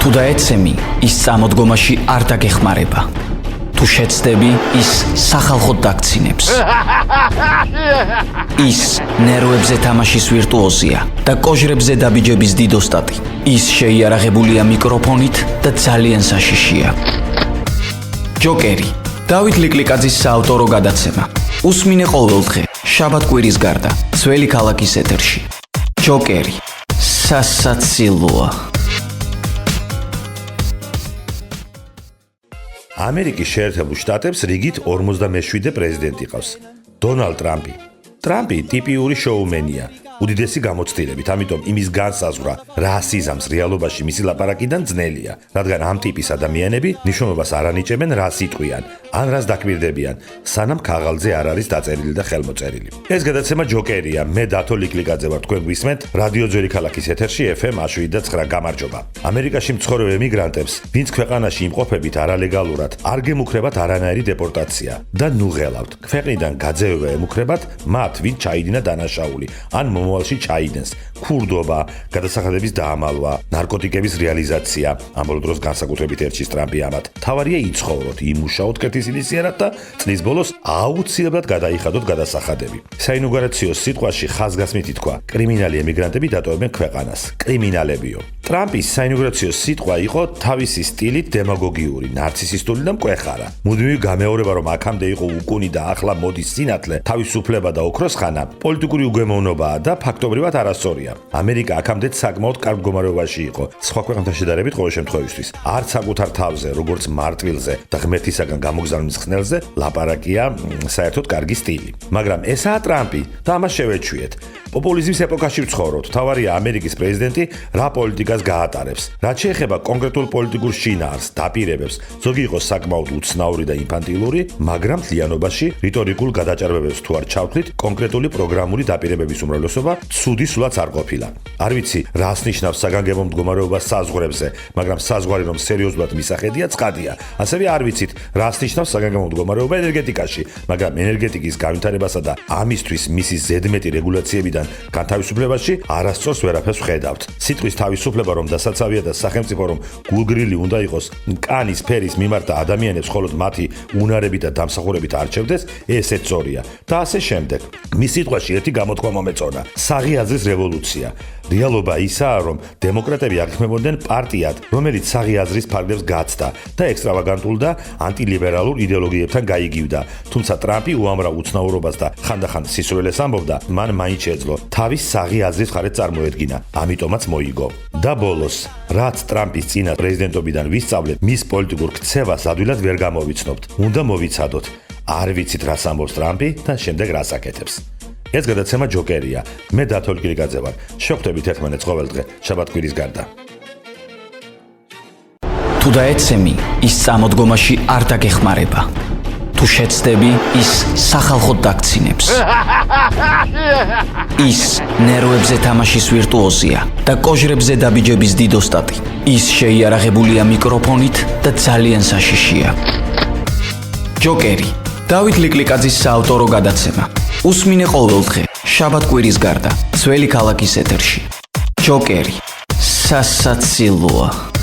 თუ დაეცემი, ის წამოდგომაში არ დაგეხმარება. თუ შეცდები, ის სახალხოდ დაგცინებს. ის ნერვებზე თამაშის ვირტუოზია და კოჟრებზე დაბიჯების დიდოსტატი. ის შეიარაღებულია მიკროფონით და ძალიან საშიშია. ჯოკერი, დავით ლიკლიკაძის საავტორო გადაცემა. უსმინე ყოველდღე, შაბათ-კვირის გარდა, ძველი ქალაქის ეთერში. ჯოკერი, სასაცილოა. ამერიკის შეერთებულ შტატებს რიგით 47 პრეზიდენტი ყავს. დონალდ ტრამპი. ტრამპი ტიპიური შოუმენია, უდიდესი გამოცდილებით, ამიტომ იმის განსაზღვრა რასიზმს რეალობაში მისი ლაპარაკიდან ძნელია, რადგან ამ ტიპის ადამიანები ნიშნულობას არ ანიჭებენ რას იტყვიან, ან რას დაკვირდებიან, სანამ ქაღალდზე არ არის დაწერილი და ხელმოწერილი. ეს გადაცემა ჯოკერია, მე დათო ლიკლიკაძე ვარ, თქვენ გვისმენთ რადიო ძველი ქალაქის ეთერში FM 107.9. გამარჯობა. ამერიკაში მცხოვრებ ემიგრანტებს, ვინც ქვეყანაში იმყოფებით არალეგალურად, არ გემუქრებათ არანაირი დეპორტაცია და ნუ ღელავთ. ქვეყნიდან გაძევება ემუქრებათ მათ, ვინც ჩაიდინა დანაშაული, ან მომავალში ჩაიდენს, ქურდობა, გადასახადების დაამალვა, ნარკოტიკების რეალიზაცია, ამ ბოლო დროს განსაკუთრებით ერჩის ტრამპი ამათ. თავარია იცხოვროთ, იმუშაოთ კეთილსინისიერად და წლის ბოლოს აუცილებლად გადაიხადოთ გადასახადები. საინაუგურაციო სიტყვაში ხაზგასმით ითქვა, კრიმინალი ემიგრანტები დატოვებენ ქვეყანას. კრიმინალებიო. ტრამპის საინაუგურაციო სიტყვა იყო თავისი სტილით დემაგოგიური, ნარცისისტული და მკვეხარა. მუდმივი გამეორება, რომ აქამდე იყო უკუნი და ახლა მოდის სინათლე, თავისუფლება და ოქროს ხანა, პოლიტიკური უგემოვნობაა და ფაქტობრივად არასწორია. ამერიკა აქამდე საკმაოდ კარგ მდგომარეობაში იყო. სხვა ქვეყნებთან შედარებით ყოველ შემთხვევისთვის. არც საკუთარ თავზე, როგორც მარტვილზე და ღმერთისაგან გამოგზავნილ ხსნელზე ლაპარაკია საერთოდ კარგი სტილი. მაგრამ ესაა ტრამპი და ამას შევეჩვიეთ. პოპულიზმის ეპოქაში ვცხოვრობთ. თავარია ამერიკის პრეზიდენტი რა პოლიტიკას გაატარებს. რაც შეეხება კონკრეტულ პოლიტიკურ შინაარს, დაპირებებს, ზოგი იყოს საკმაოდ უცნაური და ინფანტილური, მაგრამ მთლიანობაში რიტორიკულ გადაჭარბებებს თუ არ ჩავთვლით, კონკრეტული პროგრამული დაპირებების უმრავლესობა ცუდი სულაც არ ყოფილა. არ ვიცი, რას ნიშნავს საგანგებო მდგომარეობა საზღვრებზე, მაგრამ საზღვარი რომ სერიოზულად მისახედია, ცხადია. ასევე არ ვიცით, რას ნიშნავს საგანგებო მდგომარეობა ენერგეტიკაში, მაგრამ ენერგეტიკის განვითარებასა და ამისთვის მისი ზედმეტი რეგულაციებიდან განთავისუფლებაში არასწორს ვერაფერს ვხედავთ. სიტყვის თავისუფლება რომ დასაცავია და სახელმწიფო რომ გულგრილი უნდა იყოს კანის ფერის მიმართ და ადამიანებს მხოლოდ მათი უნარებით და დამსახურებით არჩევდეს, ესეც სწორია. და ასე შემდეგ. მის სიტყვაში ერთი გამოთქვა მომეწონა. საღი აზრის რევოლუცია. რეალობა ისაა, რომ დემოკრატები აღიქმებოდნენ პარტიად, რომელიც საღი აზრის ფარგლებს გაცდა და ექსტრავაგანტულ და ანტილიბერალურ იდეოლოგიებთან გაიგივდა. თუმცა ტრამპი უამრავ უცნაურობას და ხანდახან სისულელეს ამბობდა, მან მაინც შეძლო თავის საღი აზრის მხარეს წარმოედგინა, ამიტომაც მოიგო. და ბოლოს, რაც ტრამპის წინა პრეზიდენტობიდან ვისწავლეთ, მის პოლიტიკურ ქცევას ადვილად ვერ გამოვიცნობთ. უნდა მოვიცადოთ. არ ვიცით რას ამბობს ტრამპი და შემდეგ რას აკეთებს. ეს გადაცემა ჯოკერია. მე დათო ლიკლიკაძე ვარ. შევხვდებით ერთმანეთს ყოველდღე, შაბათ-კვირის გარდა. თუ დაეცემი, ის წამოდგომაში არ დაგეხმარება. თუ შეცდები, ის სახალხოდ დაგცინებს. ის ნერვებზე თამაშის ვირტუოზია და კოჟრებზე დაბიჯების დიდოსტატი. ის შეიარაღებულია მიკროფონით და ძალიან საშიშია. ჯოკერი, დავით ლიკლიკაძის საავტორო გადაცემა. უსმინე ყოველდღე, შაბათ-კვირის გარდა, ძველი ქალაქის ეთერში. ჯოკერი, სასაცილოა.